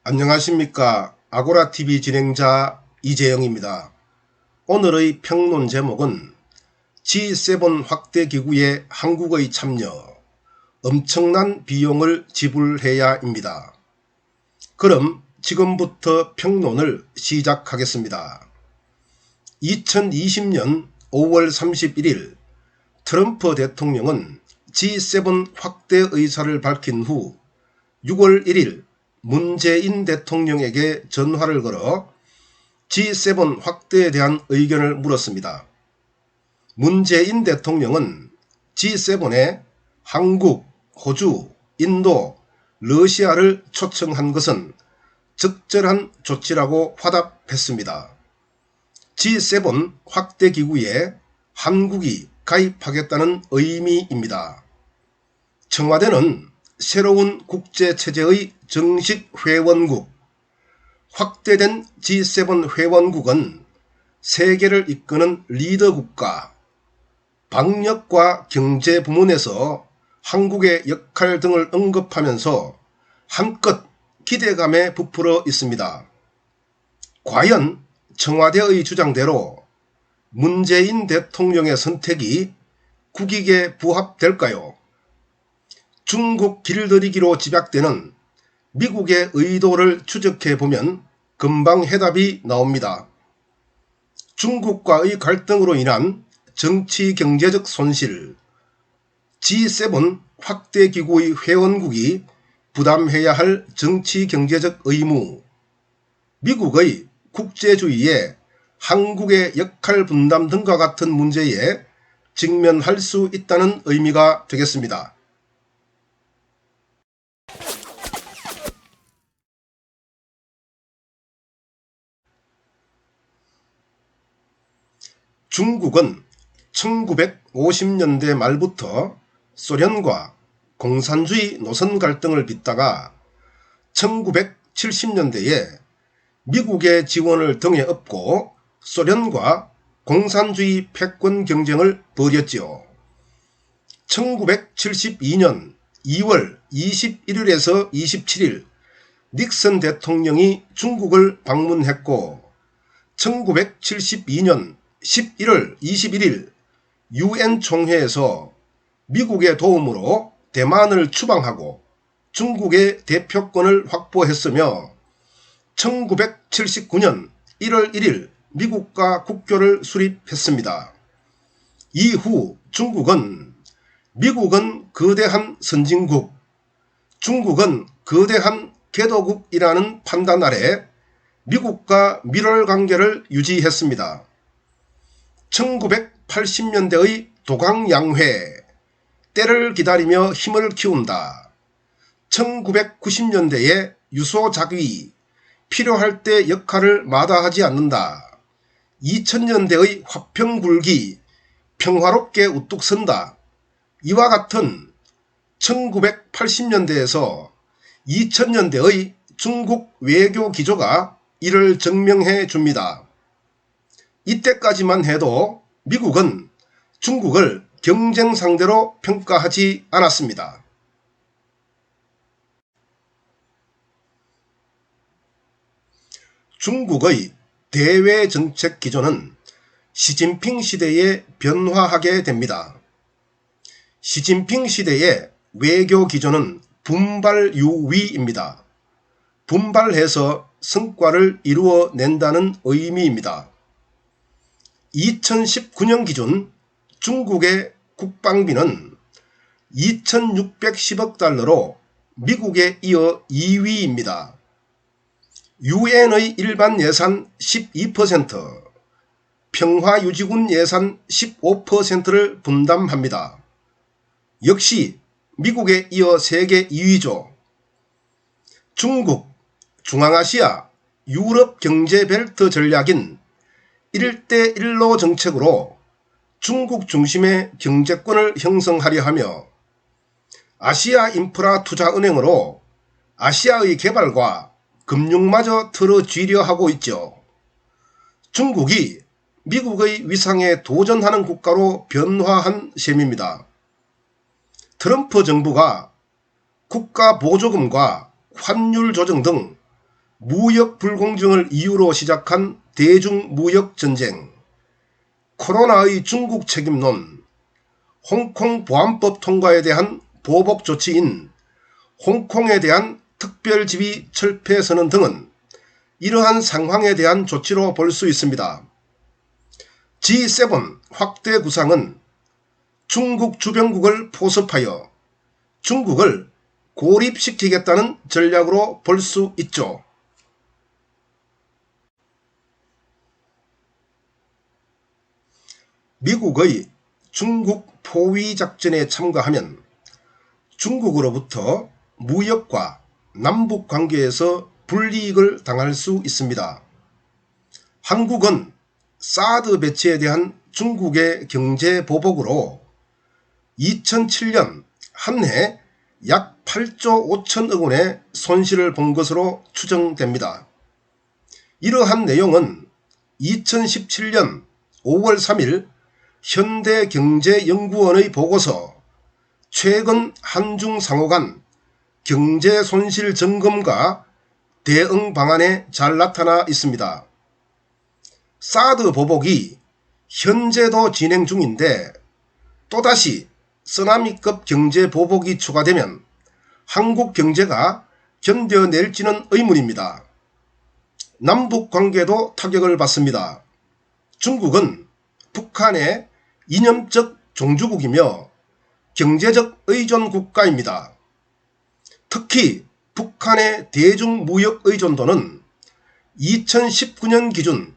안녕하십니까. 아고라TV 진행자 이재영입니다. 오늘의 평론 제목은 G7 확대기구에 한국의 참여, 엄청난 비용을 지불해야입니다. 그럼 지금부터 평론을 시작하겠습니다. 2020년 5월 31일 트럼프 대통령은 G7 확대 의사를 밝힌 후 6월 1일 문재인 대통령에게 전화를 걸어 G7 확대에 대한 의견을 물었습니다. 문재인 대통령은 G7에 한국, 호주, 인도, 러시아를 초청한 것은 적절한 조치라고 화답했습니다. G7 확대기구에 한국이 가입하겠다는 의미입니다. 청와대는 새로운 국제체제의 정식 회원국, 확대된 G7 회원국은 세계를 이끄는 리더국가, 방역과 경제 부문에서 한국의 역할 등을 언급하면서 한껏 기대감에 부풀어 있습니다. 과연 청와대의 주장대로 문재인 대통령의 선택이 국익에 부합될까요? 중국 길들이기로 집약되는 미국의 의도를 추적해보면 금방 해답이 나옵니다. 중국과의 갈등으로 인한 정치 경제적 손실, G7 확대기구의 회원국이 부담해야 할 정치 경제적 의무, 미국의 국제주의에 한국의 역할 분담 등과 같은 문제에 직면할 수 있다는 의미가 되겠습니다. 중국은 1950년대 말부터 소련과 공산주의 노선 갈등을 빚다가 1970년대에 미국의 지원을 등에 업고 소련과 공산주의 패권 경쟁을 벌였지요. 1972년 2월 21일에서 27일 닉슨 대통령이 중국을 방문했고 1972년 11월 21일 UN 총회에서 미국의 도움으로 대만을 추방하고 중국의 대표권을 확보했으며 1979년 1월 1일 미국과 국교를 수립했습니다. 이후 중국은 미국은 거대한 선진국, 중국은 거대한 개도국이라는 판단 아래 미국과 밀월 관계를 유지했습니다. 1980년대의 도강양회, 때를 기다리며 힘을 키운다. 1990년대의 유소작위, 필요할 때 역할을 마다하지 않는다. 2000년대의 화평굴기, 평화롭게 우뚝 선다. 이와 같은 1980년대에서 2000년대의 중국 외교 기조가 이를 증명해 줍니다. 이때까지만 해도 미국은 중국을 경쟁 상대로 평가하지 않았습니다. 중국의 대외 정책 기조는 시진핑 시대에 변화하게 됩니다. 시진핑 시대의 외교 기조는 분발유위입니다. 분발해서 성과를 이루어낸다는 의미입니다. 2019년 기준 중국의 국방비는 2610억 달러로 미국에 이어 2위입니다. UN의 일반 예산 12%, 평화유지군 예산 15%를 분담합니다. 역시 미국에 이어 세계 2위죠. 중국, 중앙아시아, 유럽 경제벨트 전략인 1대1로 정책으로 중국 중심의 경제권을 형성하려 하며 아시아 인프라 투자은행으로 아시아의 개발과 금융마저 틀어쥐려 하고 있죠. 중국이 미국의 위상에 도전하는 국가로 변화한 셈입니다. 트럼프 정부가 국가 보조금과 환율 조정 등 무역 불공정을 이유로 시작한 대중무역전쟁, 코로나의 중국 책임론, 홍콩 보안법 통과에 대한 보복 조치인 홍콩에 대한 특별지위 철폐 선언 등은 이러한 상황에 대한 조치로 볼 수 있습니다. G7 확대 구상은 중국 주변국을 포섭하여 중국을 고립시키겠다는 전략으로 볼 수 있죠. 미국의 중국 포위 작전에 참가하면 중국으로부터 무역과 남북 관계에서 불이익을 당할 수 있습니다. 한국은 사드 배치에 대한 중국의 경제 보복으로 2007년 한 해 약 8조 5천억 원의 손실을 본 것으로 추정됩니다. 이러한 내용은 2017년 5월 3일 현대경제연구원의 보고서 최근 한중 상호 간 경제손실 점검과 대응 방안에 잘 나타나 있습니다. 사드 보복이 현재도 진행 중인데 또다시 쓰나미급 경제 보복이 추가되면 한국 경제가 견뎌낼지는 의문입니다. 남북 관계도 타격을 받습니다. 중국은 북한의 이념적 종주국이며 경제적 의존 국가입니다. 특히 북한의 대중무역 의존도는 2019년 기준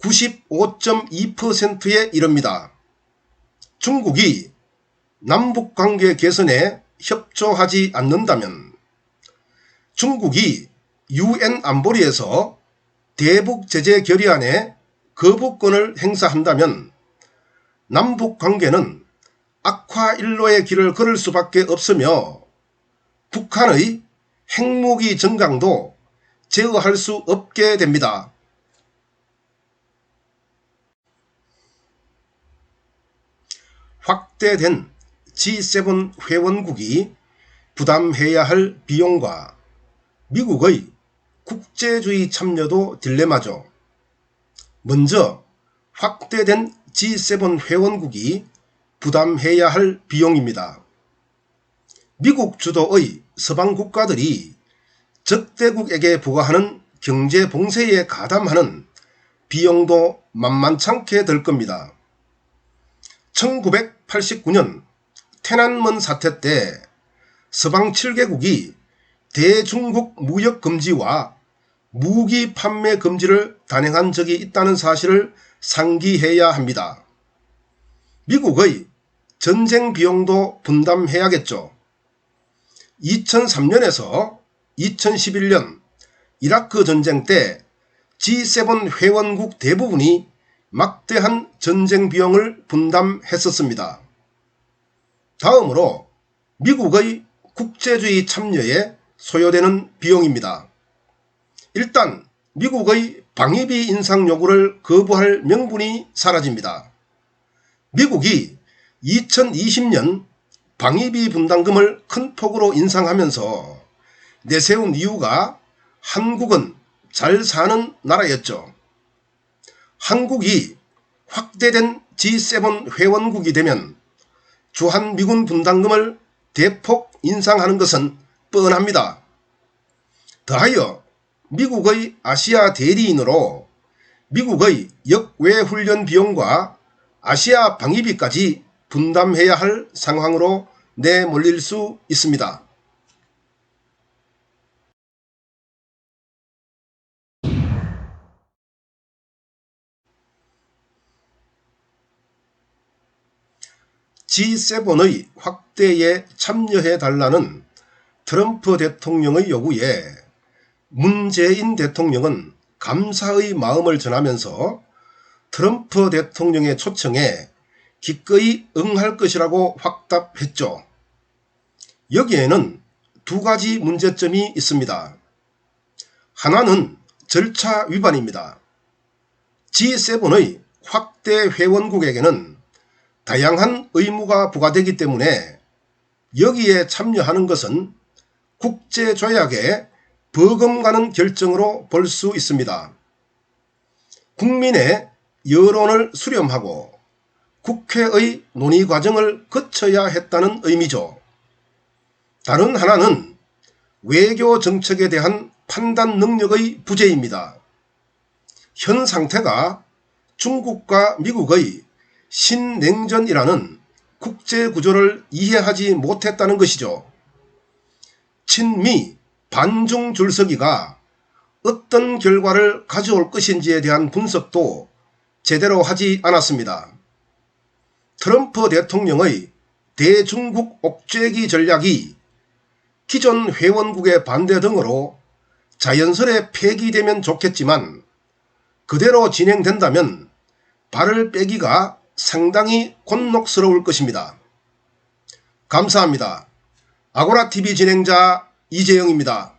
95.2%에 이릅니다. 중국이 남북관계 개선에 협조하지 않는다면, 중국이 UN 안보리에서 대북 제재 결의안에 거부권을 행사한다면 남북관계는 악화일로의 길을 걸을 수밖에 없으며 북한의 핵무기 증강도 제어할 수 없게 됩니다. 확대된 G7 회원국이 부담해야 할 비용과 미국의 국제주의 참여도 딜레마죠. 먼저 확대된 G7 회원국이 부담해야 할 비용입니다. 미국 주도의 서방 국가들이 적대국에게 부과하는 경제 봉쇄에 가담하는 비용도 만만찮게 들 겁니다. 1989년 테난먼 사태 때 서방 7개국이 대중국 무역 금지와 무기 판매 금지를 단행한 적이 있다는 사실을 상기해야 합니다. 미국의 전쟁 비용도 분담해야겠죠. 2003년에서 2011년 이라크 전쟁 때 G7 회원국 대부분이 막대한 전쟁 비용을 분담했었습니다. 다음으로 미국의 국제주의 참여에 소요되는 비용입니다. 일단 미국의 방위비 인상 요구를 거부할 명분이 사라집니다. 미국이 2020년 방위비 분담금을 큰 폭으로 인상하면서 내세운 이유가 한국은 잘 사는 나라였죠. 한국이 확대된 G7 회원국이 되면 주한미군 분담금을 대폭 인상하는 것은 뻔합니다. 더하여 미국의 아시아 대리인으로 미국의 역외훈련 비용과 아시아 방위비까지 분담해야 할 상황으로 내몰릴 수 있습니다. G7의 확대에 참여해달라는 트럼프 대통령의 요구에 문재인 대통령은 감사의 마음을 전하면서 트럼프 대통령의 초청에 기꺼이 응할 것이라고 확답했죠. 여기에는 두 가지 문제점이 있습니다. 하나는 절차 위반입니다. G7의 확대 회원국에게는 다양한 의무가 부과되기 때문에 여기에 참여하는 것은 국제조약에 버금가는 결정으로 볼 수 있습니다. 국민의 여론을 수렴하고 국회의 논의 과정을 거쳐야 했다는 의미죠. 다른 하나는 외교 정책에 대한 판단 능력의 부재입니다. 현 상태가 중국과 미국의 신냉전이라는 국제 구조를 이해하지 못했다는 것이죠. 친미 반중 줄서기가 어떤 결과를 가져올 것인지에 대한 분석도 제대로 하지 않았습니다. 트럼프 대통령의 대중국 옥죄기 전략이 기존 회원국의 반대 등으로 자연스레 폐기되면 좋겠지만 그대로 진행된다면 발을 빼기가 상당히 곤혹스러울 것입니다. 감사합니다. 아고라TV 진행자 이재영입니다.